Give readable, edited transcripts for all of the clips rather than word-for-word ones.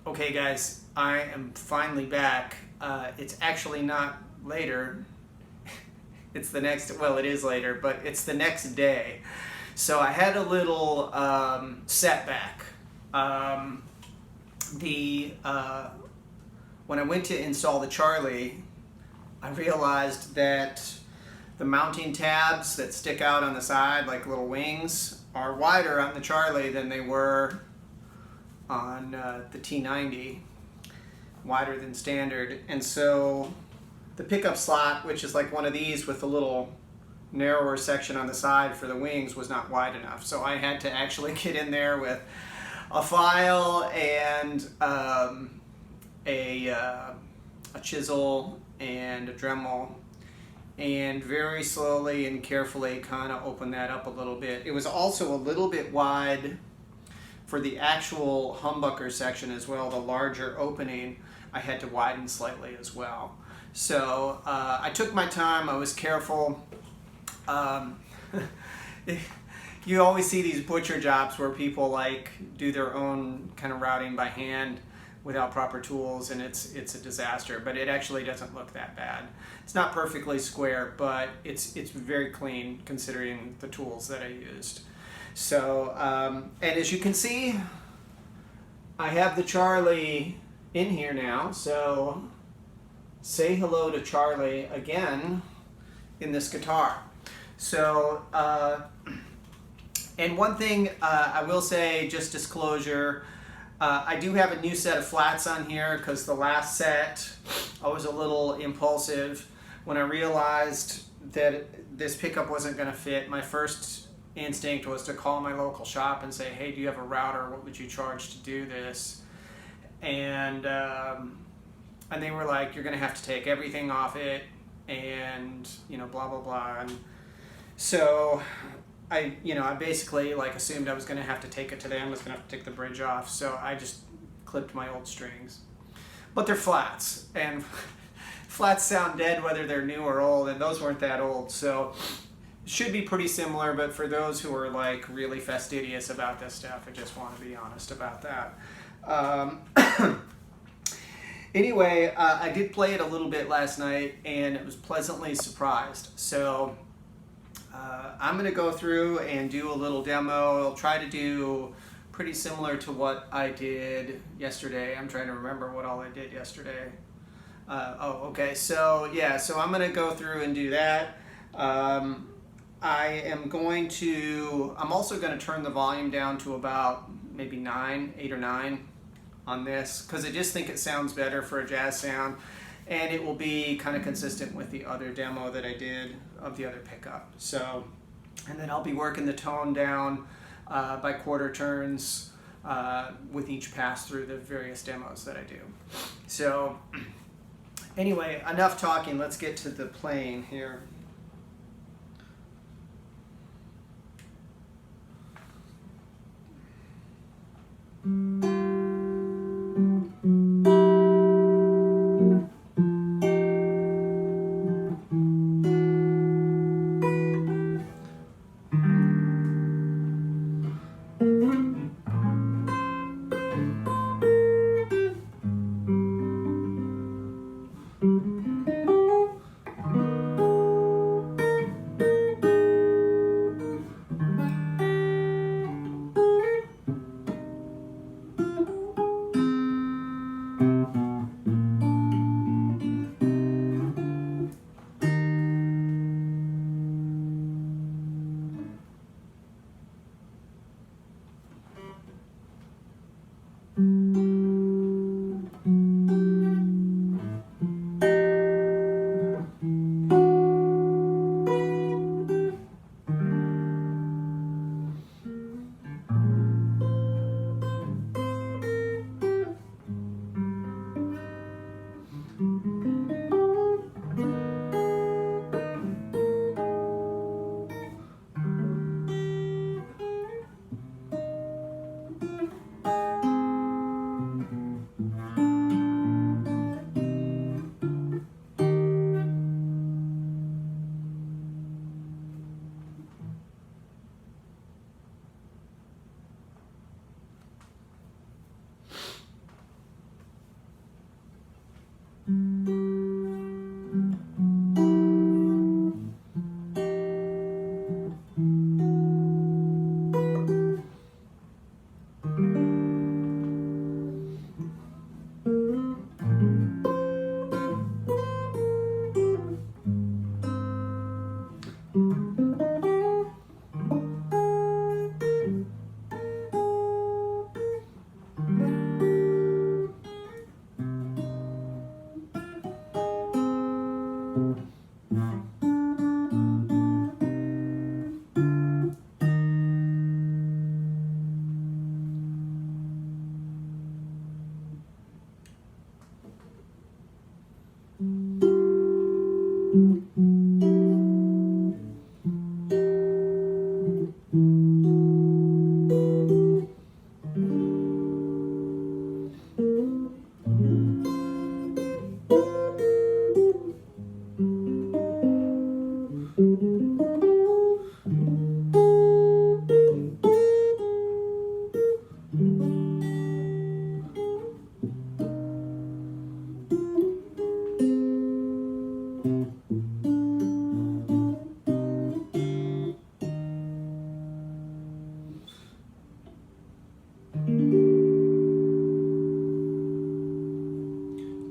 Okay guys, I am finally back. It's actually not later. It's the next, well it is later, but it's the next day. So I had a little setback. When I went to install the Charlie, I realized that the mounting tabs that stick out on the side like little wings are wider on the Charlie than they were on the T90, wider than standard. And so the pickup slot, which is like one of these with a little narrower section on the side for the wings, was not wide enough. So I had to actually get in there with a file and a chisel and a Dremel, and very slowly and carefully kind of open that up a little bit. It was also a little bit wide for the actual humbucker section as well. The larger opening I had to widen slightly as well. So I took my time, I was careful. You always see these butcher jobs where people like do their own kind of routing by hand without proper tools, and it's a disaster, but it actually doesn't look that bad. It's not perfectly square, but it's very clean considering the tools that I used. So, and as you can see, I have the Charlie in here now, so say hello to Charlie again in this guitar. So, and one thing I will say, just disclosure, I do have a new set of flats on here because the last set I was a little impulsive. When I realized that this pickup wasn't going to fit, my first instinct was to call my local shop and say, hey, do you have a router? What would you charge to do this? And they were like, you're going to have to take everything off it, and you know, blah blah blah. And so I basically like assumed I was going to have to take it to them. I was going to have to take the bridge off, so I just clipped my old strings. But they're flats, and flats sound dead whether they're new or old, and those weren't that old, so it should be pretty similar. But for those who are like really fastidious about this stuff, I just want to be honest about that. Anyway, I did play it a little bit last night, and it was pleasantly surprised. So I'm going to go through and do a little demo. I'll try to do pretty similar to what I did yesterday. I'm trying to remember what all I did yesterday. Okay, so yeah, so I'm going to go through and do that. I'm also going to turn the volume down to about maybe 8 or 9 on this, because I just think it sounds better for a jazz sound, and it will be kind of consistent with the other demo that I did of the other pickup. So, and then I'll be working the tone down by quarter turns with each pass through the various demos that I do. So anyway, enough talking, let's get to the playing here.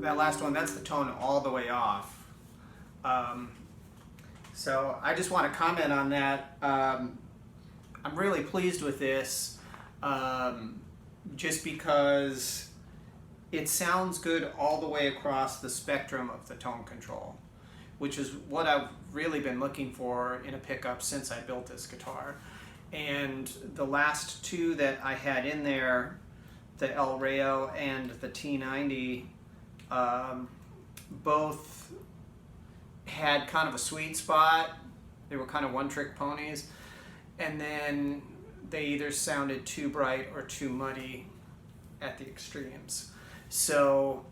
that last one, that's the tone all the way off. So I just want to comment on that. I'm really pleased with this, just because it sounds good all the way across the spectrum of the tone control, which is what I've really been looking for in a pickup since I built this guitar. And the last two that I had in there, the El Rayo and the T90, both had kind of a sweet spot. They were kind of one-trick ponies, and then they either sounded too bright or too muddy at the extremes. So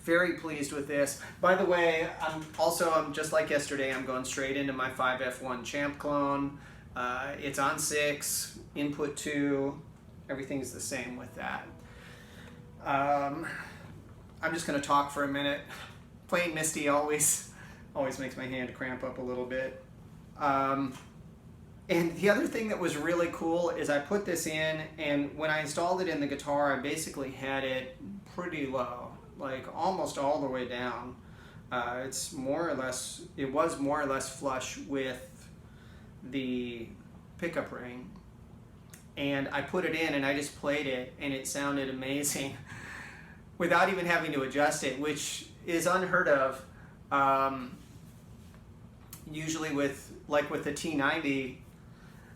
very pleased with this. By the way, I'm just like yesterday, I'm going straight into my 5F1 Champ clone. It's on 6, input 2, everything's the same with that. I'm just going to talk for a minute. Playing Misty always makes my hand cramp up a little bit. And the other thing that was really cool is I put this in, and when I installed it in the guitar, I basically had it pretty low, like almost all the way down. It was more or less flush with the pickup ring. And I put it in and I just played it, and it sounded amazing without even having to adjust it, which is unheard of. Usually with the T90,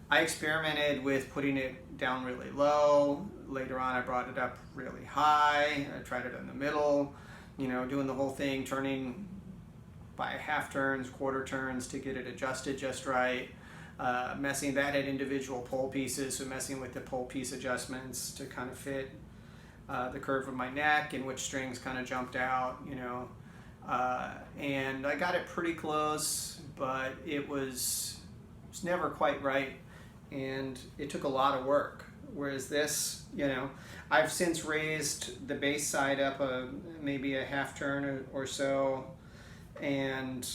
I experimented with putting it down really low. Later on I brought it up really high. I tried it in the middle, doing the whole thing, turning by half turns, quarter turns to get it adjusted just right. That had individual pole pieces, so messing with the pole piece adjustments to kind of fit the curve of my neck and which strings kind of jumped out, and I got it pretty close, but it was never quite right, and it took a lot of work. Whereas this, I've since raised the bass side up maybe a half turn or so, and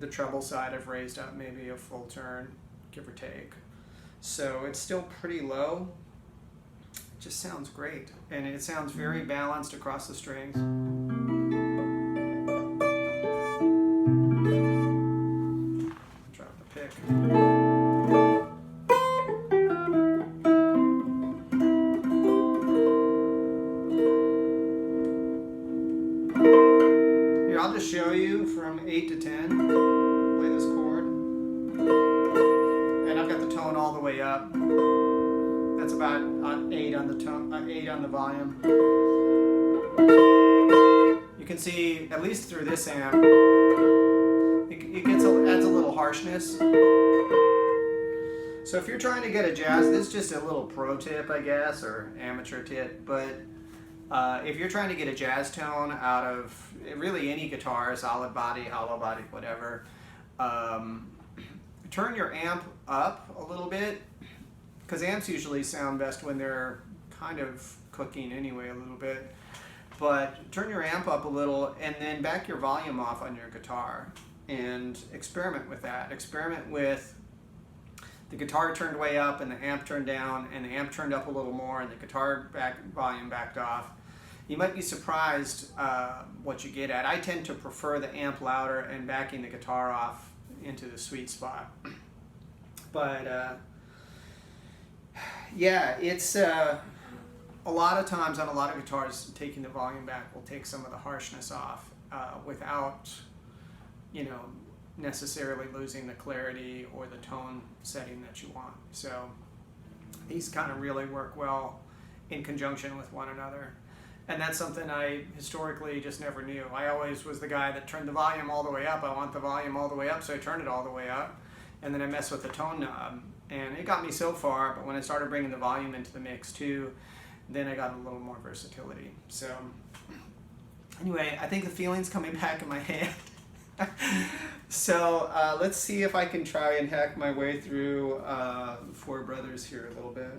the treble side I've raised up maybe a full turn, give or take. So it's still pretty low. It just sounds great, and it sounds very balanced across the strings. Drop the pick. I'll just show you from 8 to 10. Play this chord. And I've got the tone all the way up. That's about 8 on the tone, 8 on the volume. You can see, at least through this amp, it adds a little harshness. So if you're trying to get a jazz, this is just a little pro tip, I guess, or amateur tip, but if you're trying to get a jazz tone out of really any guitar, solid body, hollow body, whatever, turn your amp up a little bit, because amps usually sound best when they're kind of cooking anyway a little bit. But turn your amp up a little and then back your volume off on your guitar and experiment with that. Experiment with the guitar turned way up and the amp turned down, and the amp turned up a little more and the guitar volume backed off. You might be surprised what you get at. I tend to prefer the amp louder and backing the guitar off into the sweet spot. But yeah, it's a lot of times on a lot of guitars, taking the volume back will take some of the harshness off without, necessarily losing the clarity or the tone setting that you want. So these kind of really work well in conjunction with one another. And that's something I historically just never knew. I always was the guy that turned the volume all the way up. I want the volume all the way up, so I turned it all the way up. And then I messed with the tone knob. And it got me so far, but when I started bringing the volume into the mix too, then I got a little more versatility. So anyway, I think the feeling's coming back in my hand. So let's see if I can try and hack my way through Four Brothers here a little bit.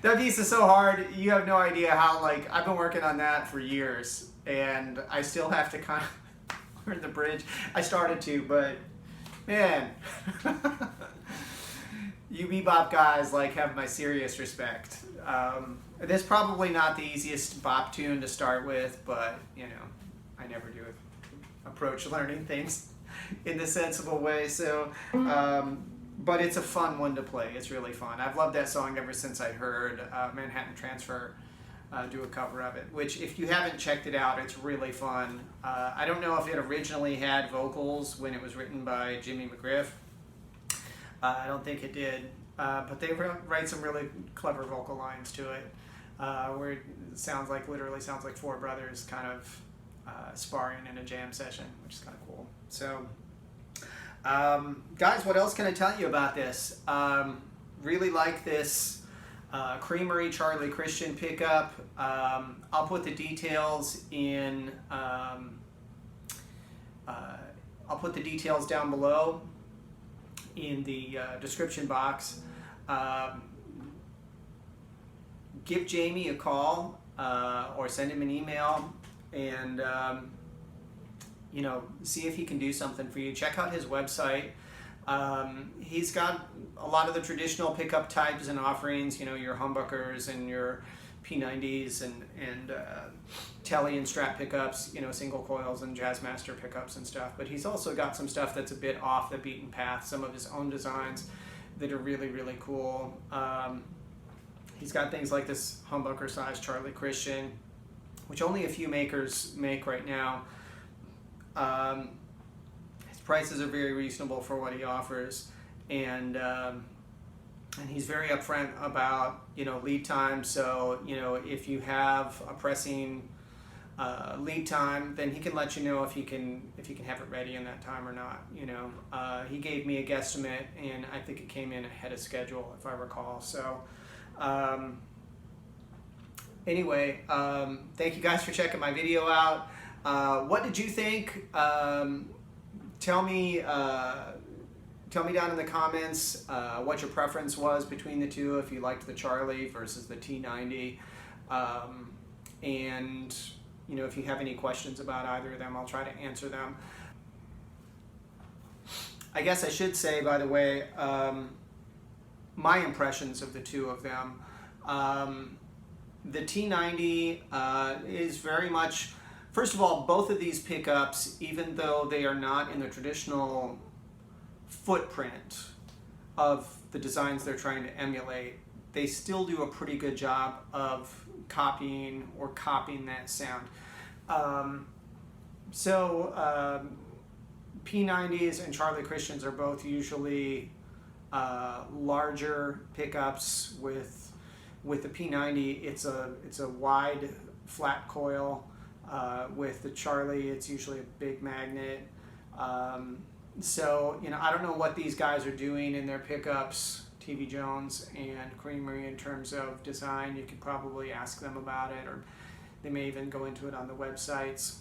That piece is so hard. You have no idea how, like, I've been working on that for years, and I still have to kind of learn the bridge. I started to, but man, you bebop guys like have my serious respect. This is probably not the easiest bop tune to start with, but you know, I never do approach learning things in the sensible way. So, but it's a fun one to play. It's really fun. I've loved that song ever since I heard Manhattan Transfer do a cover of it, which if you haven't checked it out, it's really fun. I don't know if it originally had vocals when it was written by Jimmy McGriff. I don't think it did, but they write some really clever vocal lines to it, where it sounds like, literally sounds like four brothers kind of sparring in a jam session, which is kind of cool. So, guys, what else can I tell you about this? Really like this Creamery Charlie Christian pickup. I'll put the details in. I'll put the details down below in the description box. Give Jaime a call or send him an email, and you know, see if he can do something for you. Check out his website. He's got a lot of the traditional pickup types and offerings, you know, your humbuckers and your P90s and telly and Strat pickups, you know, single coils and Jazzmaster pickups and stuff. But he's also got some stuff that's a bit off the beaten path, some of his own designs that are really, really cool. He's got things like this humbucker-sized Charlie Christian, which only a few makers make right now. His prices are very reasonable for what he offers, and he's very upfront about, you know, lead time. So, you know, if you have a pressing lead time, then he can let you know if he can have it ready in that time or not. You know, he gave me a guesstimate, and I think it came in ahead of schedule, if I recall. So. Anyway, thank you guys for checking my video out. What did you think? Tell me down in the comments what your preference was between the two, if you liked the Charlie versus the T90. And you know, if you have any questions about either of them, I'll try to answer them. I guess I should say, by the way, my impressions of the two of them. The T90 is very much, first of all, both of these pickups, even though they are not in the traditional footprint of the designs they're trying to emulate, they still do a pretty good job of copying that sound. P90s and Charlie Christians are both usually larger pickups. With the P90, it's a wide flat coil. With the Charlie, it's usually a big magnet. So, you know, I don't know what these guys are doing in their pickups, TV Jones and Creamery, in terms of design. You could probably ask them about it, or they may even go into it on the websites.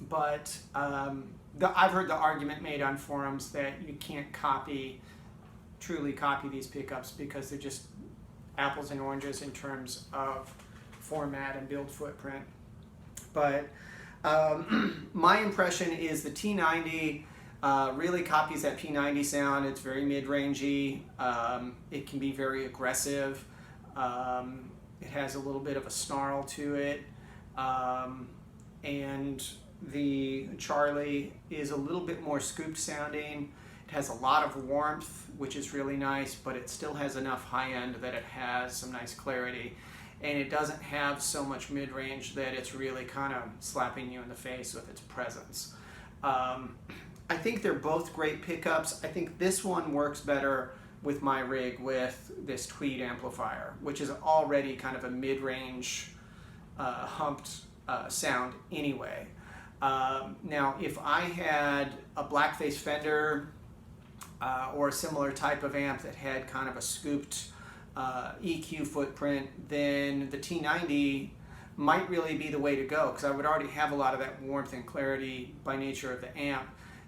But I've heard the argument made on forums that you can't truly copy these pickups because they're just apples and oranges in terms of format and build footprint. But my impression is the T90 really copies that P90 sound. It's very mid-rangey. It can be very aggressive. It has a little bit of a snarl to it. And the Charlie is a little bit more scooped sounding. It has a lot of warmth, which is really nice, but it still has enough high end that it has some nice clarity. And it doesn't have so much mid-range that it's really kind of slapping you in the face with its presence. I think they're both great pickups. I think this one works better with my rig with this tweed amplifier, which is already kind of a mid-range humped sound anyway. Now, if I had a blackface Fender or a similar type of amp that had kind of a scooped EQ footprint, then the T90 might really be the way to go, because I would already have a lot of that warmth and clarity by nature of the amp,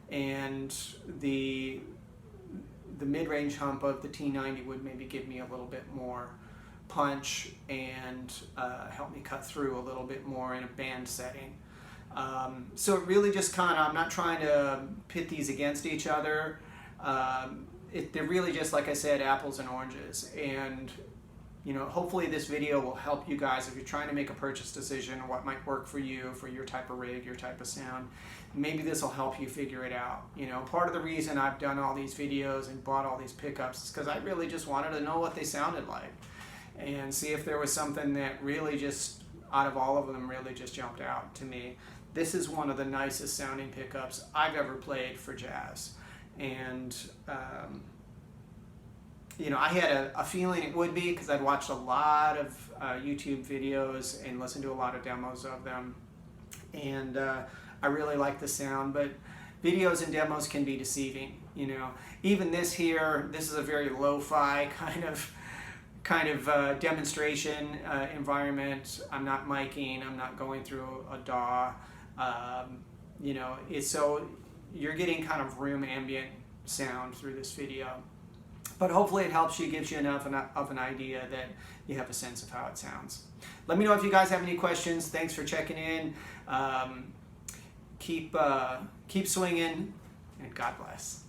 and the mid-range hump of the T90 would maybe give me a little bit more punch and help me cut through a little bit more in a band setting. So it really just kind of, I'm not trying to pit these against each other. They're really just, like I said, apples and oranges. And you know, hopefully this video will help you guys if you're trying to make a purchase decision on what might work for you, for your type of rig, your type of sound. Maybe this will help you figure it out. You know, part of the reason I've done all these videos and bought all these pickups is because I really just wanted to know what they sounded like and see if there was something that really just, out of all of them, really just jumped out to me. This is one of the nicest sounding pickups I've ever played for jazz. And you know, I had a feeling it would be because I'd watched a lot of YouTube videos and listened to a lot of demos of them, and I really like the sound. But videos and demos can be deceiving. You know, even this here, this is a very lo-fi kind of demonstration environment. I'm not miking. I'm not going through a DAW. You know, so you're getting kind of room ambient sound through this video. But hopefully it helps you, gives you enough of an idea that you have a sense of how it sounds. Let me know if you guys have any questions. Thanks for checking in. Keep swinging, and God bless.